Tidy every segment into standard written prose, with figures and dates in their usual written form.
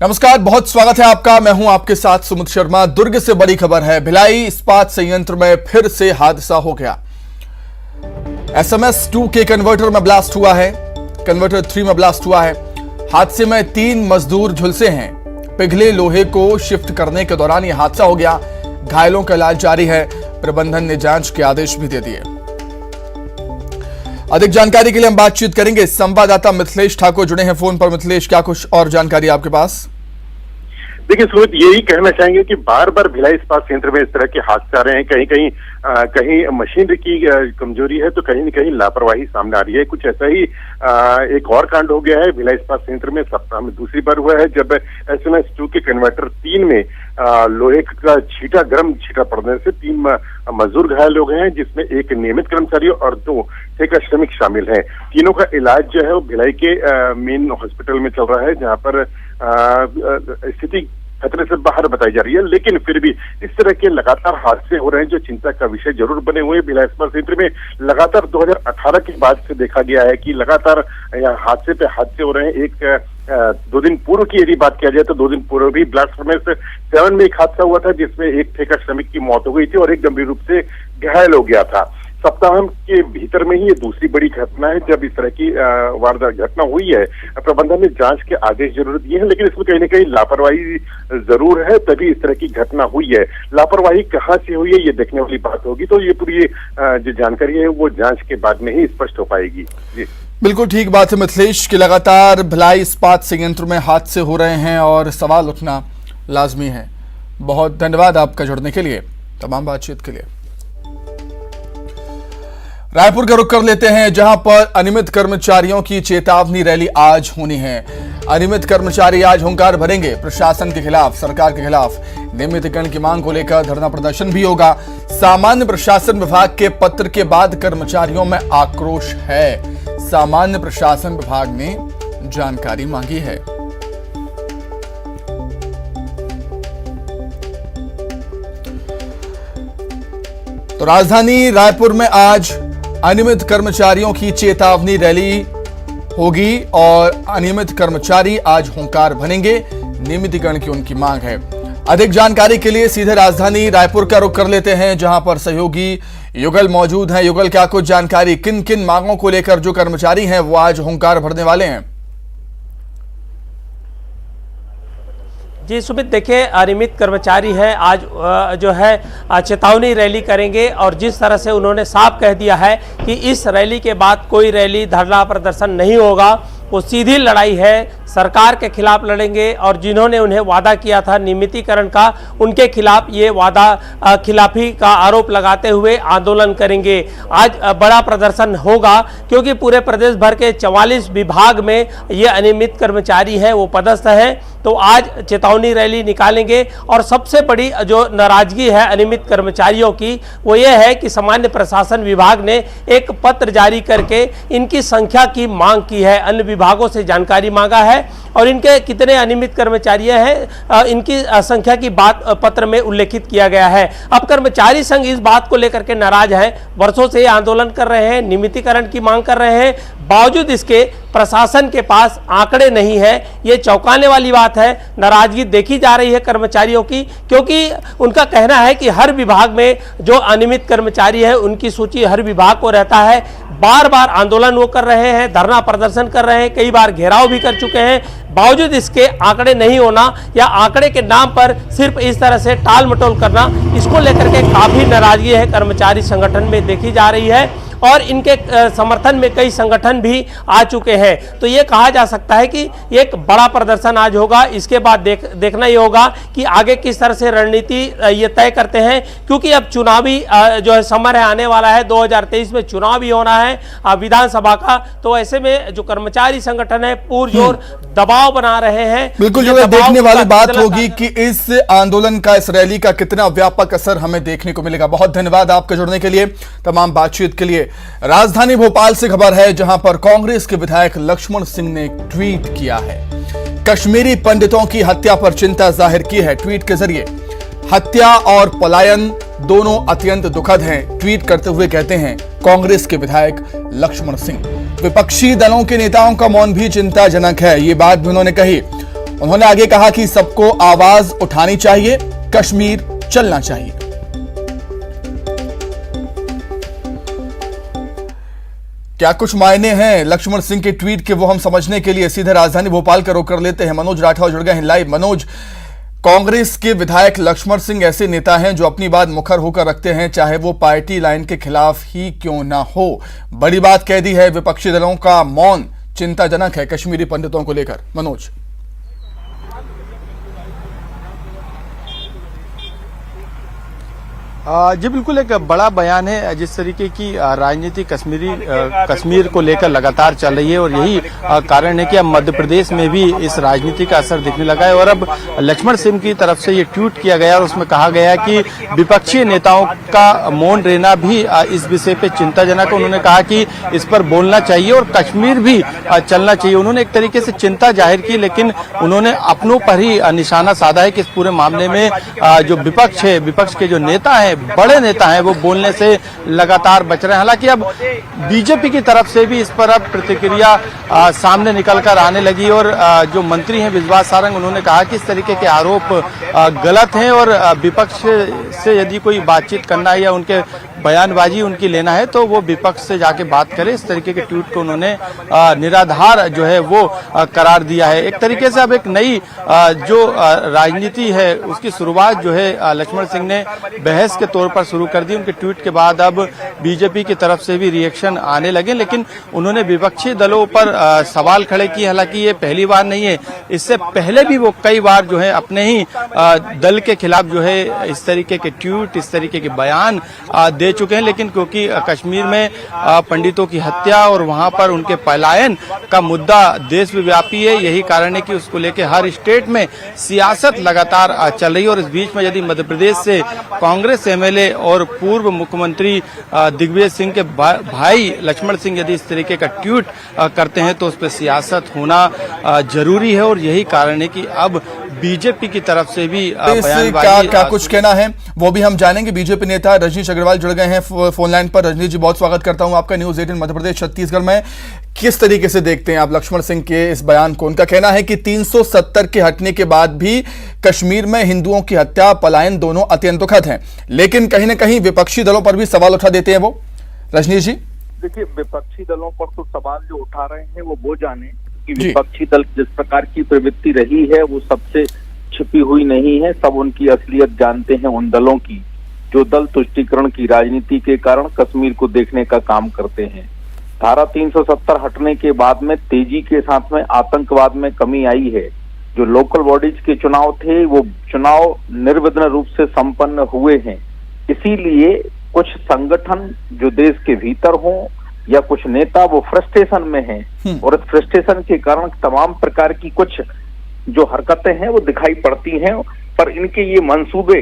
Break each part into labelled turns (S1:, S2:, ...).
S1: नमस्कार, बहुत स्वागत है आपका। मैं हूं आपके साथ सुमित शर्मा। दुर्ग से बड़ी खबर है। भिलाई इस्पात संयंत्र में फिर से हादसा हो गया। SMS-2 के कन्वर्टर में ब्लास्ट हुआ है। कन्वर्टर 3 में ब्लास्ट हुआ है। हादसे में 3 मजदूर झुलसे हैं। पिघले लोहे को शिफ्ट करने के दौरान यह हादसा हो गया। घायलों का इलाज जारी है। प्रबंधन ने जांच के आदेश भी दे दिए। अधिक जानकारी के लिए हम बातचीत करेंगे। संवाददाता मिथिलेश ठाकुर जुड़े हैं फोन पर। मिथिलेश, क्या कुछ और जानकारी आपके पास?
S2: देखिए सुमित, यही कहना चाहेंगे कि बार बार भिलाई इस्पात संयंत्र में इस तरह के हादसे आ रहे हैं। कहीं मशीनरी की कमजोरी है तो कहीं न कहीं लापरवाही सामने आ रही है। कुछ ऐसा ही एक और कांड हो गया है भिलाई इस्पात संयंत्र में। सप्ताह में दूसरी बार हुआ है जब SMS-2 के कन्वर्टर 3 में लोहे का गर्म छींटा पड़ने से 3 मजदूर घायल हो गए हैं, जिसमें एक नियमित कर्मचारी और 2 ठेका श्रमिक शामिल हैं। तीनों का इलाज जो है वो भिलाई के मेन हॉस्पिटल में चल रहा है, जहां पर स्थिति खतरे से बाहर बताई जा रही है। लेकिन फिर भी इस तरह के लगातार हादसे हो रहे हैं जो चिंता का विषय जरूर बने हुए। भिलाई इस्पात संयंत्र में लगातार 2018 के बाद से देखा गया है कि लगातार हादसे पे हादसे हो रहे हैं। 2 दिन पूर्व की यदि बात किया जाए तो 2 दिन पूर्व भी ब्लास्ट फर्नेस 7 में एक हादसा हुआ था, जिसमें एक ठेका श्रमिक की मौत हो गई थी और एक गंभीर रूप से घायल हो गया था। सप्ताह के भीतर में ही ये दूसरी बड़ी घटना है जब इस तरह की वारदात घटना हुई है। प्रबंधन ने जांच के आदेश जरूर दिए हैं, लेकिन इसमें कहीं न कहीं लापरवाही जरूर है, तभी इस तरह की घटना हुई है। लापरवाही कहाँ से हुई है ये देखने वाली बात होगी, तो ये पूरी जो जानकारी है वो जांच के बाद में ही स्पष्ट हो पाएगी। जी
S1: बिल्कुल ठीक बात है मिथिलेश कि लगातार भिलाई इस्पात संयंत्र में हादसे हो रहे हैं और सवाल उठना लाजमी है। बहुत धन्यवाद आपका जुड़ने के लिए, तमाम बातचीत के लिए। रायपुर का रुख कर लेते हैं, जहां पर अनियमित कर्मचारियों की चेतावनी रैली आज होनी है। अनियमित कर्मचारी आज हुंकार भरेंगे प्रशासन के खिलाफ, सरकार के खिलाफ। नियमितीकरण की मांग को लेकर धरना प्रदर्शन भी होगा। सामान्य प्रशासन विभाग के पत्र के बाद कर्मचारियों में आक्रोश है। सामान्य प्रशासन विभाग ने जानकारी मांगी है। तो राजधानी रायपुर में आज अनियमित कर्मचारियों की चेतावनी रैली होगी और अनियमित कर्मचारी आज हुंकार भरेंगे। नियमितीकरण की उनकी मांग है। अधिक जानकारी के लिए सीधे राजधानी रायपुर का रुख कर लेते हैं, जहां पर सहयोगी युगल मौजूद हैं। युगल, क्या कुछ जानकारी, किन किन मांगों को लेकर जो कर्मचारी हैं वो आज हुंकार भरने वाले हैं?
S3: जी सुमित, देखिए अनियमित कर्मचारी है आज जो है चेतावनी रैली करेंगे और जिस तरह से उन्होंने साफ कह दिया है कि इस रैली के बाद कोई रैली धरना प्रदर्शन नहीं होगा। वो सीधी लड़ाई है, सरकार के खिलाफ लड़ेंगे और जिन्होंने उन्हें वादा किया था नियमितीकरण का, उनके खिलाफ ये वादा खिलाफी का आरोप लगाते हुए आंदोलन करेंगे। आज बड़ा प्रदर्शन होगा क्योंकि पूरे प्रदेश भर के 44 विभाग में ये अनियमित कर्मचारी हैं, वो पदस्थ हैं। तो आज चेतावनी रैली निकालेंगे और सबसे बड़ी जो नाराजगी है अनियमित कर्मचारियों की वो ये है कि सामान्य प्रशासन विभाग ने एक पत्र जारी करके इनकी संख्या की मांग की है। अन्य विभागों से जानकारी मांगा है और इनके कितने अनियमित कर्मचारी हैं इनकी संख्या की बात पत्र में उल्लेखित किया गया है। अब कर्मचारी संघ इस बात को लेकर के नाराज हैं, वर्षों से आंदोलन कर रहे हैं, नियमितीकरण की मांग कर रहे हैं। बावजूद इसके प्रशासन के पास आंकड़े नहीं है। ये चौंकाने वाली बात है। नाराजगी देखी जा रही है कर्मचारियों की, क्योंकि उनका कहना है कि हर विभाग में जो अनियमित कर्मचारी है उनकी सूची हर विभाग को रहता है। बार बार आंदोलन वो कर रहे हैं, धरना प्रदर्शन कर रहे हैं, कई बार घेराव भी कर चुके हैं। बावजूद इसके आंकड़े नहीं होना या आंकड़े के नाम पर सिर्फ इस तरह से टाल मटोल करना, इसको लेकर के काफी नाराजगी है कर्मचारी संगठन में देखी जा रही है और इनके समर्थन में कई संगठन भी आ चुके हैं। तो ये कहा जा सकता है कि एक बड़ा प्रदर्शन आज होगा। इसके बाद देखना ये होगा कि आगे किस तरह से रणनीति ये तय करते हैं, क्योंकि अब चुनावी जो है समय है, आने वाला है। 2023 में चुनाव भी होना है विधानसभा का। तो ऐसे में जो कर्मचारी संगठन है पुरजोर दबाव बना रहे हैं।
S1: बिल्कुल, जो देखने वाली बात होगी कि इस आंदोलन का, इस रैली का कितना व्यापक असर हमें देखने को मिलेगा। बहुत धन्यवाद आपके जुड़ने के लिए, तमाम बातचीत के लिए। राजधानी भोपाल से खबर है, जहां पर कांग्रेस के विधायक लक्ष्मण सिंह ने एक ट्वीट किया है। कश्मीरी पंडितों की हत्या पर चिंता जाहिर की है ट्वीट के जरिए। हत्या और पलायन दोनों अत्यंत दुखद हैं। ट्वीट करते हुए कहते हैं कांग्रेस के विधायक लक्ष्मण सिंह। विपक्षी दलों के नेताओं का मौन भी चिंताजनक है, ये बात भी उन्होंने कही। उन्होंने आगे कहा कि सबको आवाज उठानी चाहिए, कश्मीर चलना चाहिए। क्या कुछ मायने हैं लक्ष्मण सिंह के ट्वीट के, वो हम समझने के लिए सीधे राजधानी भोपाल का रुख कर लेते हैं। मनोज राठौर जुड़ गए हैं लाइव। मनोज, कांग्रेस के विधायक लक्ष्मण सिंह ऐसे नेता हैं जो अपनी बात मुखर होकर रखते हैं, चाहे वो पार्टी लाइन के खिलाफ ही क्यों ना हो। बड़ी बात कह दी है, विपक्षी दलों का मौन चिंताजनक है कश्मीरी पंडितों को लेकर। मनोज।
S4: जी बिल्कुल, एक बड़ा बयान है। जिस तरीके की राजनीति कश्मीर को लेकर लगातार चल रही है और यही कारण है कि अब मध्य प्रदेश में भी इस राजनीति का असर दिखने लगा है। और अब लक्ष्मण सिंह की तरफ से ये ट्वीट किया गया और उसमें कहा गया कि विपक्षी नेताओं का मौन रहना भी इस विषय पे चिंताजनक है। उन्होंने कहा कि इस पर बोलना चाहिए और कश्मीर भी चलना चाहिए। उन्होंने एक तरीके से चिंता जाहिर की, लेकिन उन्होंने अपनों पर ही निशाना साधा है कि इस पूरे मामले में जो विपक्ष है, विपक्ष के जो नेता है, बड़े नेता हैं, वो बोलने से लगातार बच रहे हैं। हालांकि अब बीजेपी की तरफ से भी इस पर अब प्रतिक्रिया सामने निकलकर आने लगी और जो मंत्री हैं विश्वास सारंग, उन्होंने कहा कि इस तरीके के आरोप गलत हैं और विपक्ष से यदि कोई बातचीत करना है या उनके बयानबाजी उनकी लेना है तो वो विपक्ष से जाके बात करे। इस तरीके के ट्वीट को उन्होंने निराधार जो है वो करार दिया है। एक तरीके से अब एक नई जो राजनीति है उसकी शुरुआत जो है लक्ष्मण सिंह ने बहस के तौर पर शुरू कर दी। उनके ट्वीट के बाद अब बीजेपी की तरफ से भी रिएक्शन आने लगे, लेकिन उन्होंने विपक्षी दलों पर सवाल खड़े किए। हालांकि ये पहली बार नहीं है, इससे पहले भी वो कई बार जो है अपने ही दल के खिलाफ जो है इस तरीके के ट्वीट, इस तरीके के बयान दे चुके हैं। लेकिन क्योंकि कश्मीर में पंडितों की हत्या और वहां पर उनके पलायन का मुद्दा देशव्यापी है, यही कारण है कि उसको लेकर हर स्टेट में सियासत लगातार चल रही है। और इस बीच में यदि मध्य प्रदेश से कांग्रेस एमएलए और पूर्व मुख्यमंत्री दिग्विजय सिंह के भाई लक्ष्मण सिंह यदि इस तरीके का ट्वीट करते हैं तो उस पर सियासत होना जरूरी है। और यही कारण है कि अब बीजेपी की तरफ से भी
S1: क्या कुछ कहना है वो भी हम जानेंगे। बीजेपी नेता रजनीश अग्रवाल जुड़ गए हैं फोन लाइन पर। रजनीश जी, बहुत स्वागत करता हूं आपका न्यूज 18 मध्य प्रदेश छत्तीसगढ़ में। किस तरीके से देखते हैं आप लक्ष्मण सिंह के इस बयान को? उनका कहना है कि 370 के हटने के बाद भी कश्मीर में हिंदुओं की हत्या, पलायन दोनों अत्यंत दुखद हैं, लेकिन कहीं ना कहीं विपक्षी दलों पर भी सवाल उठा देते हैं वो। रजनीश जी,
S5: देखिए, विपक्षी दलों पर तो सवाल जो उठा रहे हैं वो जाने कि विपक्षी दल जिस प्रकार की प्रवृत्ति रही है वो सबसे छिपी हुई नहीं है। सब उनकी असलियत जानते हैं उन दलों की जो दल तुष्टीकरण की राजनीति के कारण कश्मीर को देखने का काम करते हैं। धारा 370 हटने के बाद में तेजी के साथ में आतंकवाद में कमी आई है। जो लोकल बॉडीज के चुनाव थे वो चुनाव निर्विघ्न रूप से संपन्न हुए हैं। इसीलिए कुछ संगठन जो देश के भीतर हों या कुछ नेता वो फ्रस्ट्रेशन में हैं और इस फ्रस्ट्रेशन के कारण तमाम प्रकार की कुछ जो हरकतें हैं वो दिखाई पड़ती हैं, पर इनके ये मंसूबे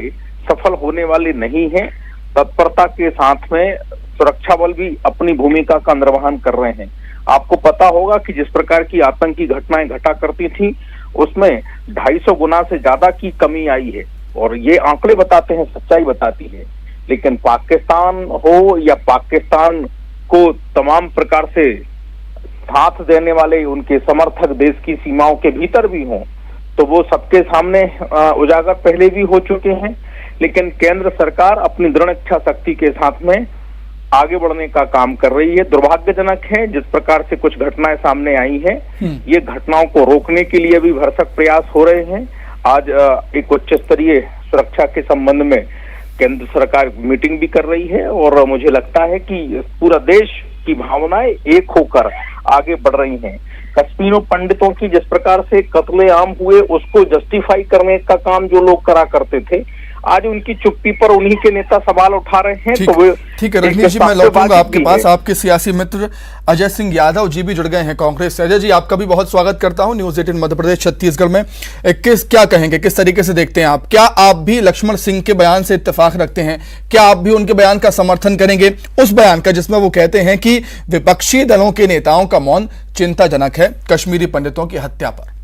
S5: सफल होने वाले नहीं हैं। तत्परता के साथ में सुरक्षा बल भी अपनी भूमिका का निर्वहन कर रहे हैं। आपको पता होगा कि जिस प्रकार की आतंकी घटनाएं घटा करती थी उसमें 250 गुना से ज्यादा की कमी आई है और ये आंकड़े बताते हैं, सच्चाई बताती है। लेकिन पाकिस्तान हो या पाकिस्तान को तमाम प्रकार से साथ देने वाले उनके समर्थक देश की सीमाओं के भीतर भी हों तो वो सबके सामने उजागर पहले भी हो चुके हैं। लेकिन केंद्र सरकार अपनी दृढ़ इच्छा शक्ति के साथ में आगे बढ़ने का काम कर रही है। दुर्भाग्यजनक है जिस प्रकार से कुछ घटनाएं सामने आई हैं, ये घटनाओं को रोकने के लिए भी भरसक प्रयास हो रहे हैं। आज एक उच्च स्तरीय सुरक्षा के संबंध में केंद्र सरकार मीटिंग भी कर रही है और मुझे लगता है कि पूरा देश की भावनाएं एक होकर आगे बढ़ रही हैं। कश्मीरों पंडितों की जिस प्रकार से कत्लेआम हुए उसको जस्टिफाई करने का काम जो लोग करा करते थे, आज उनकी चुप्पी पर उन्हीं के नेता सवाल उठा रहे हैं। तो वो
S1: ठीक है रजनीश जी, मैं लौटूंगा आपके पास। आपके सियासी मित्र अजय सिंह यादव जी भी जुड़ गए हैं कांग्रेस से। अजय जी, आपका भी बहुत स्वागत करता हूं न्यूज 18 मध्य प्रदेश छत्तीसगढ़ में। क्या कहेंगे, किस तरीके से देखते हैं आप? क्या आप भी लक्ष्मण सिंह के बयान से इत्तेफाक रखते हैं? क्या आप भी उनके बयान का समर्थन करेंगे, उस बयान का जिसमें वो कहते हैं कि विपक्षी दलों के नेताओं का मौन चिंताजनक है कश्मीरी पंडितों की हत्या पर?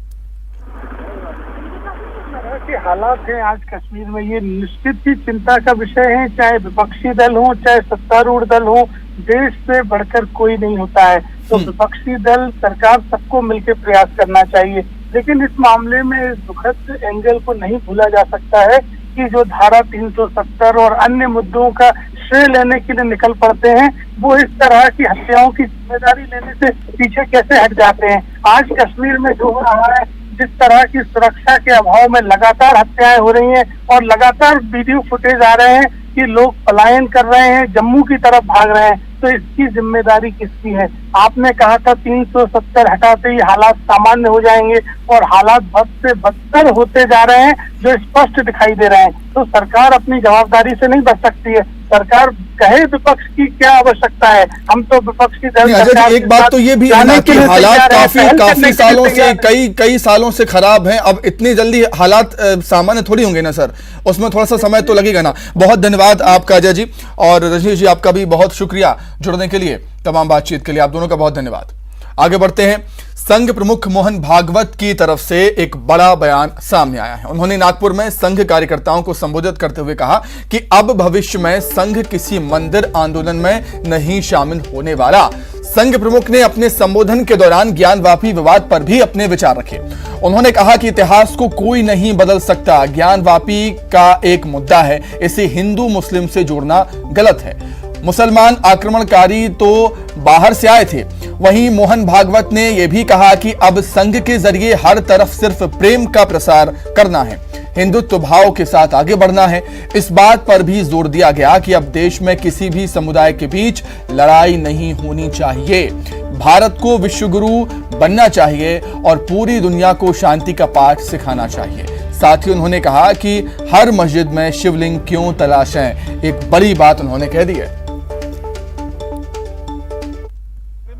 S6: हालात हैं आज कश्मीर में, ये निश्चित ही चिंता का विषय है। चाहे विपक्षी दल हो चाहे सत्तारूढ़ दल हो, देश से बढ़कर कोई नहीं होता है। तो विपक्षी दल, सरकार, सबको मिलकर प्रयास करना चाहिए। लेकिन इस मामले में इस दुखद एंगल को नहीं भूला जा सकता है कि जो धारा 370 और अन्य मुद्दों का श्रेय लेने के लिए निकल पड़ते हैं, वो इस तरह की हत्याओं की जिम्मेदारी लेने से पीछे कैसे हट जाते हैं। आज कश्मीर में जो हो रहा है, जिस तरह की सुरक्षा के अभाव में लगातार हत्याएं हो रही हैं और लगातार वीडियो फुटेज आ रहे हैं कि लोग पलायन कर रहे हैं, जम्मू की तरफ भाग रहे हैं, तो इसकी जिम्मेदारी किसकी है? आपने कहा था 370 हटाते ही हालात सामान्य हो जाएंगे, और हालात बद से बदतर होते जा रहे हैं, जो स्पष्ट दिखाई दे रहे हैं। तो सरकार अपनी जवाबदारी से नहीं बच सकती है। सरकार कहे विपक्ष की क्या आवश्यकता है, हम तो विपक्षी दल
S1: एक बात तो ये भी है ना कि हालात काफी सालों से कई सालों से खराब हैं। अब इतनी जल्दी हालात सामान्य थोड़ी होंगे ना सर, उसमें थोड़ा सा समय तो लगेगा ना। बहुत धन्यवाद आपका अजय जी, और रजनीश जी आपका भी बहुत शुक्रिया जुड़ने के लिए, तमाम बातचीत के लिए आप दोनों का बहुत धन्यवाद। आगे बढ़ते हैं। संघ प्रमुख मोहन भागवत की तरफ से एक बड़ा बयान सामने आया है। उन्होंने नागपुर में संघ कार्यकर्ताओं को संबोधित करते हुए कहा कि अब भविष्य में संघ किसी मंदिर आंदोलन में नहीं शामिल होने वाला। संघ प्रमुख ने अपने संबोधन के दौरान ज्ञानवापी विवाद पर भी अपने विचार रखे। उन्होंने कहा कि इतिहास को कोई नहीं बदल सकता, ज्ञानवापी का एक मुद्दा है, इसे हिंदू मुस्लिम से जोड़ना गलत है। मुसलमान आक्रमणकारी तो बाहर से आए थे। वहीं मोहन भागवत ने यह भी कहा कि अब संघ के जरिए हर तरफ सिर्फ प्रेम का प्रसार करना है, हिंदुत्व भाव के साथ आगे बढ़ना है। इस बात पर भी जोर दिया गया कि अब देश में किसी भी समुदाय के बीच लड़ाई नहीं होनी चाहिए, भारत को विश्वगुरु बनना चाहिए और पूरी दुनिया को शांति का पाठ सिखाना चाहिए। साथ ही उन्होंने कहा कि हर मस्जिद में शिवलिंग क्यों तलाशें, एक बड़ी बात उन्होंने कह दी है।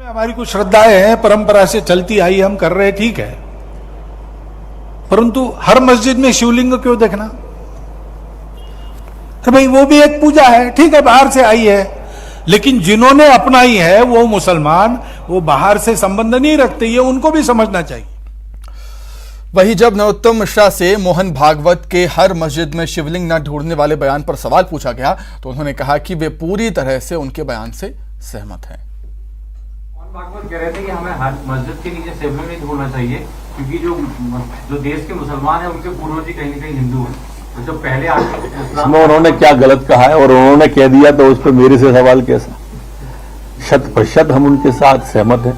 S7: हमारी कुछ श्रद्धाएं हैं, परंपरा से चलती आई, हम कर रहे, ठीक है, परंतु हर मस्जिद में शिवलिंग क्यों देखना? तो भाई वो भी एक पूजा है, ठीक है, बाहर से आई है, लेकिन जिन्होंने अपनाई है वो मुसलमान, वो बाहर से संबंध नहीं रखते, ये उनको भी समझना चाहिए।
S1: वहीं जब नरोत्तम मिश्रा से मोहन भागवत के हर मस्जिद में शिवलिंग न ढूंढने वाले बयान पर सवाल पूछा गया, तो उन्होंने कहा कि वे पूरी तरह से उनके बयान से सहमत हैं।
S8: भागवत कह रहे थे कि हमें हर मस्जिद के नीचे शिवलिंग नहीं ढूंढना चाहिए, क्योंकि जो देश के मुसलमान हैं उनके पूर्वज कहीं न कहीं हिंदू हैं। तो जब पहले इसमें
S9: उन्होंने क्या गलत कहा है और उन्होंने कह दिया, तो उस पर मेरे से सवाल कैसा? 100% हम उनके साथ सहमत हैं।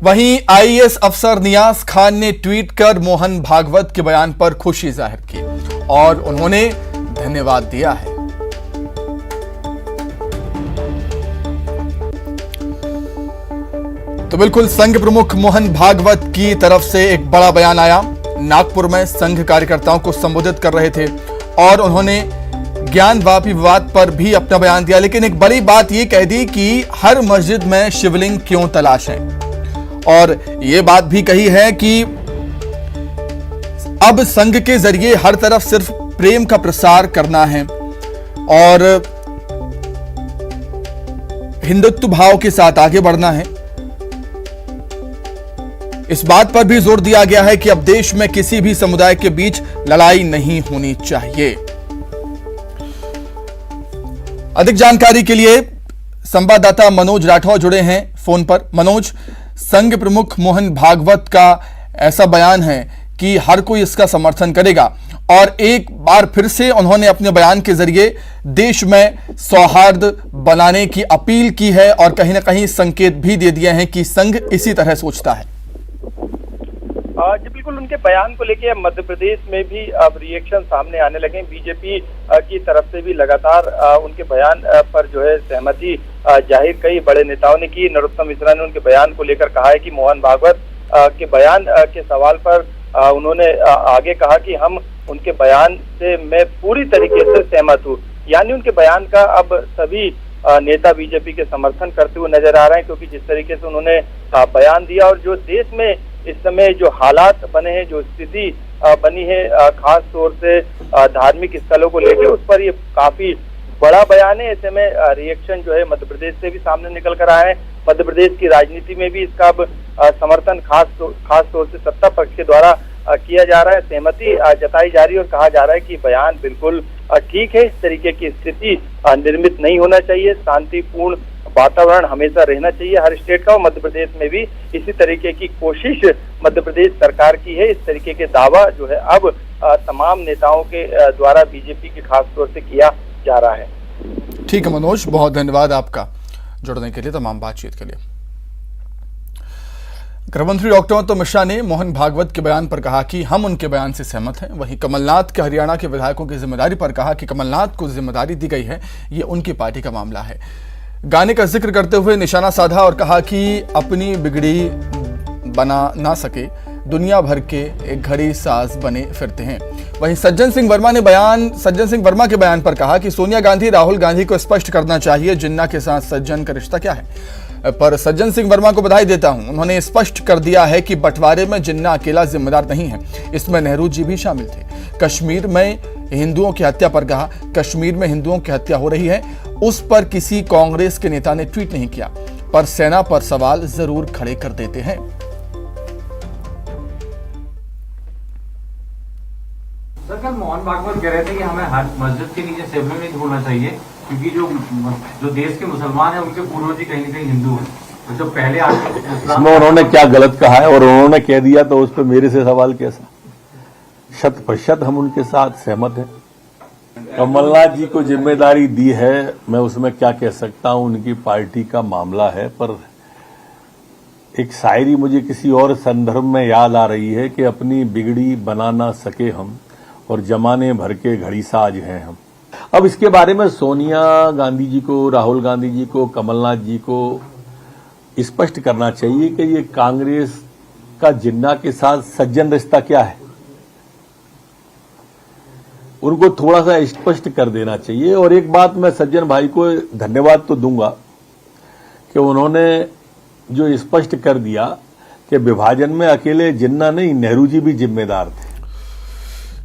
S1: वहीं आईएएस अफसर नियाज खान ने ट्वीट कर मोहन भागवत के बयान पर खुशी जाहिर की और उन्होंने धन्यवाद दिया है। तो बिल्कुल संघ प्रमुख मोहन भागवत की तरफ से एक बड़ा बयान आया। नागपुर में संघ कार्यकर्ताओं को संबोधित कर रहे थे और उन्होंने ज्ञानवापी विवाद पर भी अपना बयान दिया, लेकिन एक बड़ी बात ये कह दी कि हर मस्जिद में शिवलिंग क्यों तलाशें, और ये बात भी कही है कि अब संघ के जरिए हर तरफ सिर्फ प्रेम का प्रसार करना है और हिंदुत्व भाव के साथ आगे बढ़ना है। इस बात पर भी जोर दिया गया है कि अब देश में किसी भी समुदाय के बीच लड़ाई नहीं होनी चाहिए। अधिक जानकारी के लिए संवाददाता मनोज राठौर जुड़े हैं फोन पर। मनोज, संघ प्रमुख मोहन भागवत का ऐसा बयान है कि हर कोई इसका समर्थन करेगा और एक बार फिर से उन्होंने अपने बयान के जरिए देश में सौहार्द बनाने की अपील की है और कहीं ना कहीं संकेत भी दे दिए हैं कि संघ इसी तरह सोचता है।
S10: जी बिल्कुल, उनके बयान को लेके मध्य प्रदेश में भी अब रिएक्शन सामने आने लगे। बीजेपी की तरफ से भी लगातार उनके बयान पर जो है सहमति जाहिर कई बड़े नेताओं ने की। नरोत्तम मिश्रा ने उनके बयान को लेकर कहा है कि मोहन भागवत के बयान के सवाल पर उन्होंने आगे कहा कि हम उनके बयान से मैं पूरी तरीके से सहमत हूँ। यानी उनके बयान का अब सभी नेता बीजेपी के समर्थन करते हुए नजर आ रहे हैं, क्योंकि जिस तरीके से उन्होंने बयान दिया और जो देश में इस समय जो हालात बने हैं, जो स्थिति बनी है, खास तौर से धार्मिक स्थलों को लेकर, उस पर ये काफी बड़ा बयान है। ऐसे में रिएक्शन जो है मध्य प्रदेश से भी सामने निकल कर आया है। मध्य प्रदेश की राजनीति में भी इसका अब समर्थन खास तौर से सत्ता पक्ष के द्वारा किया जा रहा है। सहमति जताई जा रही है और कहा जा रहा है कि बयान बिल्कुल ठीक है, इस तरीके की स्थिति निर्मित नहीं होना चाहिए, शांतिपूर्ण वातावरण हमेशा रहना चाहिए हर स्टेट का, और मध्य प्रदेश में भी इसी तरीके की कोशिश मध्य प्रदेश सरकार की है। इस तरीके के दावा जो है अब तमाम नेताओं के द्वारा बीजेपी के खास तौर से किया जा रहा है।
S1: ठीक है मनोज, बहुत धन्यवाद आपका जुड़ने के लिए, तमाम बातचीत के लिए। गृहमंत्री डॉक्टर अमित शाह ने मोहन भागवत के बयान पर कहा कि हम उनके बयान से सहमत हैं। वहीं कमलनाथ के हरियाणा के विधायकों की जिम्मेदारी पर कहा कि कमलनाथ को जिम्मेदारी दी गई है, ये उनकी पार्टी का मामला है। गाने का जिक्र करते हुए निशाना साधा और कहा कि अपनी बिगड़ी बना ना सके दुनिया भर के एक घड़ी साज बने फिरते हैं। वहीं सज्जन सिंह वर्मा के बयान पर कहा कि सोनिया गांधी राहुल गांधी को स्पष्ट करना चाहिए जिन्ना के साथ सज्जन का रिश्ता क्या है। पर सज्जन सिंह वर्मा को बधाई देता हूं, उन्होंने स्पष्ट कर दिया है कि बंटवारे में जिन्ना अकेला जिम्मेदार नहीं है, इसमें नेहरू जी भी शामिल थे। कश्मीर में हिंदुओं की हत्या पर कहा, कश्मीर में हिंदुओं की हत्या हो रही है, उस पर किसी कांग्रेस के नेता ने ट्वीट नहीं किया, पर सेना पर सवाल जरूर खड़े कर देते हैं।
S8: सर, कल मोहन भागवत कह रहे थे कि हमें हर मस्जिद के नीचे सेफली नहीं ढूंढना चाहिए, क्योंकि जो देश के मुसलमान हैं उनके पूर्वज ही कहीं न कहीं हिंदू हैं। तो जो पहले
S9: इसमें उन्होंने क्या गलत कहा है और उन्होंने कह दिया तो उस पर मेरे से सवाल कैसा? 100% हम उनके साथ सहमत हैं। कमलनाथ जी को जिम्मेदारी दी है, मैं उसमें क्या कह सकता हूं, उनकी पार्टी का मामला है। पर एक शायरी मुझे किसी और संदर्भ में याद आ रही है कि अपनी बिगड़ी बना ना सके हम और जमाने भर के घड़ी साज हैं हम। अब इसके बारे में सोनिया गांधी जी को, राहुल गांधी जी को, कमलनाथ जी को स्पष्ट करना चाहिए कि ये कांग्रेस का जिन्ना के साथ सज्जन रिश्ता क्या है। उनको थोड़ा सा स्पष्ट कर देना चाहिए। और एक बात मैं सज्जन भाई को धन्यवाद तो दूंगा कि उन्होंने जो स्पष्ट कर दिया कि विभाजन में अकेले जिन्ना नहीं, नेहरू जी भी जिम्मेदार थे।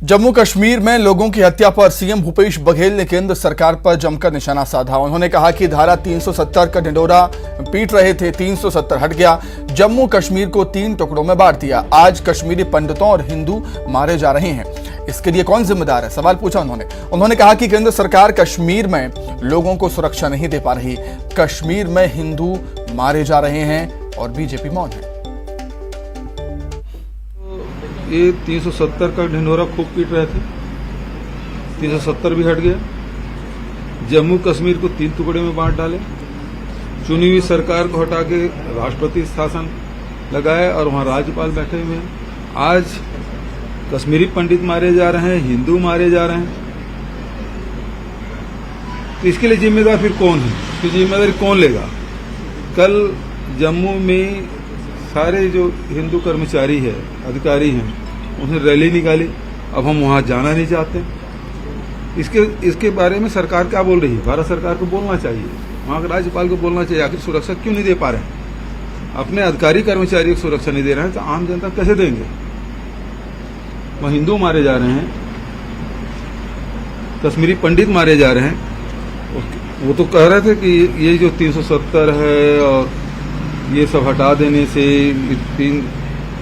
S1: जम्मू कश्मीर में लोगों की हत्या पर सीएम भूपेश बघेल ने केंद्र सरकार पर जमकर निशाना साधा। उन्होंने कहा कि धारा 370 का ढिंढोरा पीट रहे थे, 370 हट गया, जम्मू कश्मीर को 3 टुकड़ों में बांट दिया। आज कश्मीरी पंडितों और हिंदू मारे जा रहे हैं, इसके लिए कौन जिम्मेदार है, सवाल पूछा उन्होंने कहा कि केंद्र सरकार कश्मीर में लोगों को सुरक्षा नहीं दे पा रही, कश्मीर में हिंदू मारे जा रहे हैं और बीजेपी मौन है।
S11: ये 370 का ढिंढोरा खूब पीट रहे थे, 370 भी हट गया। जम्मू कश्मीर को 3 टुकड़े में बांट डाले, चुनी हुई सरकार को हटा के राष्ट्रपति शासन लगाए और वहां राज्यपाल बैठे हुए हैं। आज कश्मीरी पंडित मारे जा रहे हैं, हिंदू मारे जा रहे हैं, तो इसके लिए जिम्मेदार फिर कौन है? इसकी जिम्मेदारी कौन लेगा? कल जम्मू में सारे जो हिंदू कर्मचारी है, अधिकारी हैं, उन्हें रैली निकाली, अब हम वहां जाना नहीं चाहते। इसके बारे में सरकार क्या बोल रही है? भारत सरकार को बोलना चाहिए, वहां के राज्यपाल को बोलना चाहिए, आखिर सुरक्षा क्यों नहीं दे पा रहे हैं? अपने अधिकारी कर्मचारियों को सुरक्षा नहीं दे रहे हैं तो आम जनता कैसे देंगे? वह हिंदू मारे जा रहे हैं, कश्मीरी पंडित मारे जा रहे हैं। वो तो कह रहे थे कि ये जो 370 है और ये सब हटा देने से, 3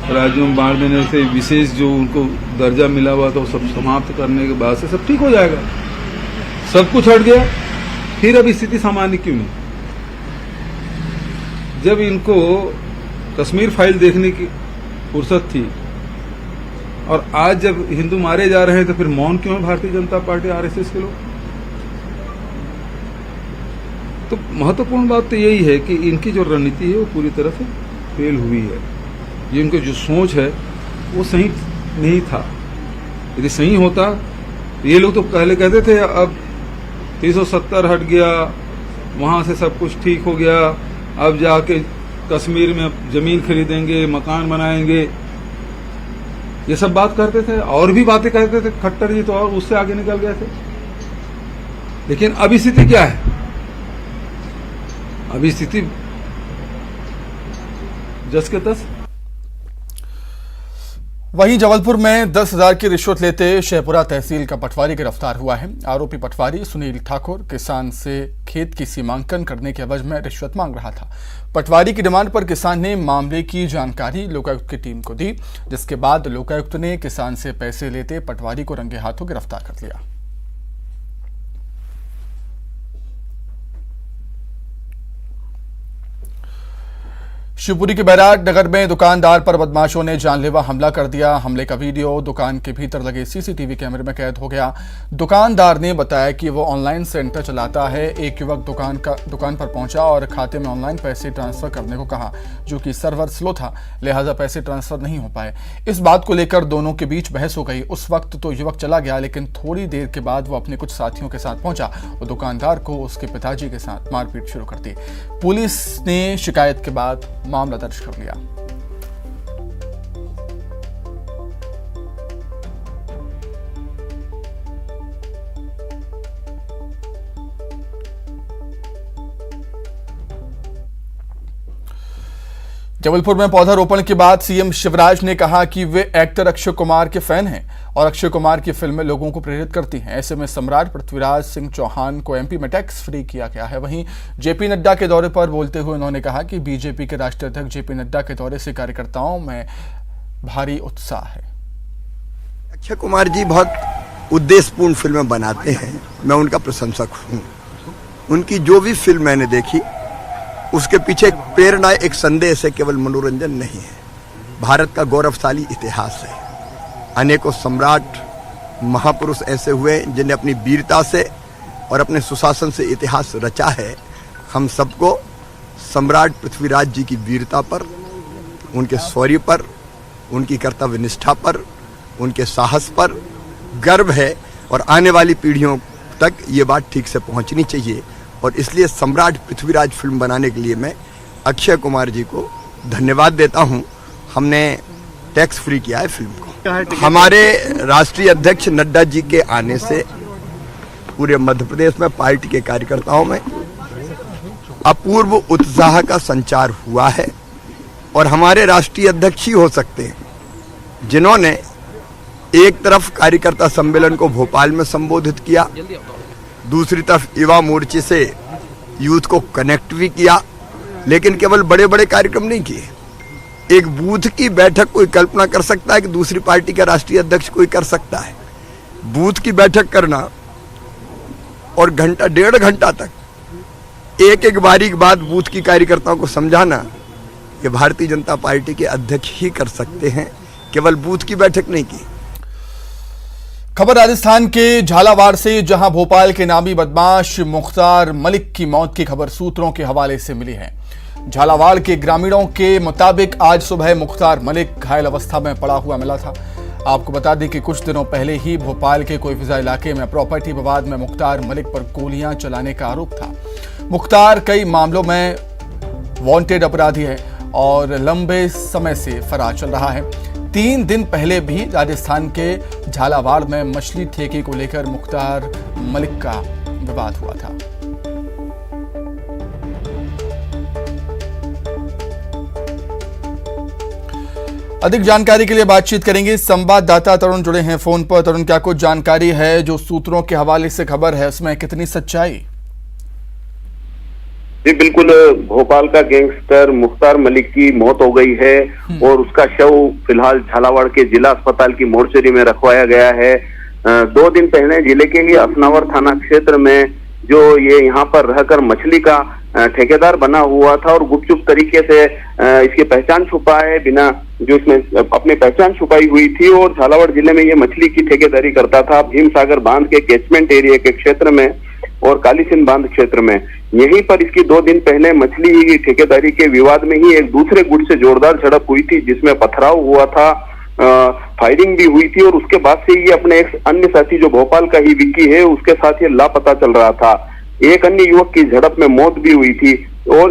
S11: राज्यों में बांट देने से, विशेष जो उनको दर्जा मिला हुआ था वो सब समाप्त करने के बाद से सब ठीक हो जाएगा। सब कुछ हट गया, फिर अब स्थिति सामान्य क्यों नहीं? जब इनको कश्मीर फाइल देखने की फुर्सत थी और आज जब हिंदू मारे जा रहे हैं तो फिर मौन क्यों है भारतीय जनता पार्टी, आरएसएस के लोग? तो महत्वपूर्ण बात तो यही है कि इनकी जो रणनीति है वो पूरी तरह से फेल हुई है। ये इनकी जो सोच है वो सही नहीं था। यदि सही होता तो ये लोग तो पहले कहते थे अब 370 हट गया, वहां से सब कुछ ठीक हो गया, अब जाके कश्मीर में जमीन खरीदेंगे, मकान बनाएंगे, ये सब बात करते थे और भी बातें कहते थे। खट्टर जी तो और उससे आगे निकल गए थे। लेकिन अभी स्थिति क्या है? अभी स्थिति जस के तस।
S1: वहीं जबलपुर में 10,000 की रिश्वत लेते शेहपुरा तहसील का पटवारी गिरफ्तार हुआ है। आरोपी पटवारी सुनील ठाकुर किसान से खेत की सीमांकन करने के एवज में रिश्वत मांग रहा था। पटवारी की डिमांड पर किसान ने मामले की जानकारी लोकायुक्त की टीम को दी, जिसके बाद लोकायुक्त ने किसान से पैसे लेते पटवारी को रंगे हाथों गिरफ्तार कर लिया। शिवपुरी के बैराट नगर में दुकानदार पर बदमाशों ने जानलेवा हमला कर दिया। हमले का वीडियो दुकान के भीतर लगे सीसीटीवी कैमरे में कैद हो गया। दुकानदार ने बताया कि वो ऑनलाइन सेंटर चलाता है। एक युवक दुकान पर पहुंचा और खाते में ऑनलाइन पैसे ट्रांसफर करने को कहा, जो कि सर्वर स्लो था, लिहाजा पैसे ट्रांसफर नहीं हो पाए। इस बात को लेकर दोनों के बीच बहस हो गई। उस वक्त तो युवक चला गया, लेकिन थोड़ी देर के बाद वो अपने कुछ साथियों के साथ पहुंचा और दुकानदार को उसके पिताजी के साथ मारपीट शुरू कर दी। पुलिस ने शिकायत के बाद मामला दर्ज कर लिया। जबलपुर में पौधारोपण के बाद सीएम शिवराज ने कहा कि वे एक्टर अक्षय कुमार के फैन हैं और अक्षय कुमार की फिल्में लोगों को प्रेरित करती हैं। ऐसे में सम्राट पृथ्वीराज सिंह चौहान को एमपी में टैक्स फ्री किया गया है। वहीं जेपी नड्डा के दौरे पर बोलते हुए उन्होंने कहा कि बीजेपी के राष्ट्रीय अध्यक्ष जेपी नड्डा के दौरे से कार्यकर्ताओं में भारी उत्साह है।
S12: अक्षय कुमार जी बहुत उद्देश्यपूर्ण फिल्में बनाते हैं, मैं उनका प्रशंसक हूँ। उनकी जो भी फिल्म मैंने देखी उसके पीछे एक प्रेरणा, एक संदेश है, केवल मनोरंजन नहीं है। भारत का गौरवशाली इतिहास है। अनेकों सम्राट महापुरुष ऐसे हुए जिन्हें अपनी वीरता से और अपने सुशासन से इतिहास रचा है। हम सबको सम्राट पृथ्वीराज जी की वीरता पर, उनके शौर्य पर, उनकी कर्तव्य निष्ठा पर, उनके साहस पर गर्व है और आने वाली पीढ़ियों तक ये बात ठीक से पहुंचनी चाहिए। और इसलिए सम्राट पृथ्वीराज फिल्म बनाने के लिए मैं अक्षय कुमार जी को धन्यवाद देता हूं। हमने टैक्स फ्री किया है फिल्म को। हमारे राष्ट्रीय अध्यक्ष नड्डा जी के आने से पूरे मध्य प्रदेश में पार्टी के कार्यकर्ताओं में अपूर्व उत्साह का संचार हुआ है और हमारे राष्ट्रीय अध्यक्ष ही हो सकते हैं जिन्होंने एक तरफ कार्यकर्ता सम्मेलन को भोपाल में संबोधित किया, दूसरी तरफ युवा मोर्चे से यूथ को कनेक्ट भी किया, लेकिन केवल बड़े बड़े कार्यक्रम नहीं किए। एक बूथ की बैठक कोई कल्पना कर सकता है कि दूसरी पार्टी का राष्ट्रीय अध्यक्ष कोई कर सकता है? बूथ की बैठक करना और घंटा डेढ़ घंटा तक एक एक बारी के बाद बूथ की कार्यकर्ताओं को समझाना, ये भारतीय जनता पार्टी के अध्यक्ष ही कर सकते हैं, केवल बूथ की बैठक नहीं की।
S1: खबर राजस्थान के झालावाड़ से, जहां भोपाल के नामी बदमाश मुख्तार मलिक की मौत की खबर सूत्रों के हवाले से मिली है। झालावाड़ के ग्रामीणों के मुताबिक आज सुबह मुख्तार मलिक घायल अवस्था में पड़ा हुआ मिला था। आपको बता दें कि कुछ दिनों पहले ही भोपाल के कोईफिजा इलाके में प्रॉपर्टी विवाद में मुख्तार मलिक पर गोलियां चलाने का आरोप था। मुख्तार कई मामलों में वांटेड अपराधी है और लंबे समय से फरार चल रहा है। 3 दिन पहले भी राजस्थान के झालावाड़ में मछली ठेके को लेकर मुख्तार मलिक का विवाद हुआ था। अधिक जानकारी के लिए बातचीत करेंगे, संवाददाता तरुण जुड़े हैं फोन पर। तरुण, क्या कुछ जानकारी है? जो सूत्रों के हवाले से खबर है उसमें कितनी सच्चाई?
S13: जी बिल्कुल, भोपाल का गैंगस्टर मुख्तार मलिक की मौत हो गई है और उसका शव फिलहाल झालावाड़ के जिला अस्पताल की मोर्चरी में रखवाया गया है। 2 दिन पहले जिले के ही असनावर थाना क्षेत्र में जो ये यहाँ पर रहकर मछली का ठेकेदार बना हुआ था और गुपचुप तरीके से इसकी पहचान छुपाए बिना जो इसमें अपनी पहचान छुपाई हुई थी और झालावाड़ जिले में ये मछली की ठेकेदारी करता था भीम सागर बांध के कैचमेंट एरिया के क्षेत्र में और कालीसिंध बांध क्षेत्र में। यहीं पर इसकी 2 दिन पहले मछली की ठेकेदारी के विवाद में ही एक दूसरे गुट से जोरदार झड़प हुई थी, जिसमें पथराव हुआ था, फायरिंग भी हुई थी और उसके बाद से ये अपने एक अन्य साथी जो भोपाल का ही विक्की है उसके साथ ये लापता चल रहा था। एक अन्य युवक की झड़प में मौत भी हुई थी और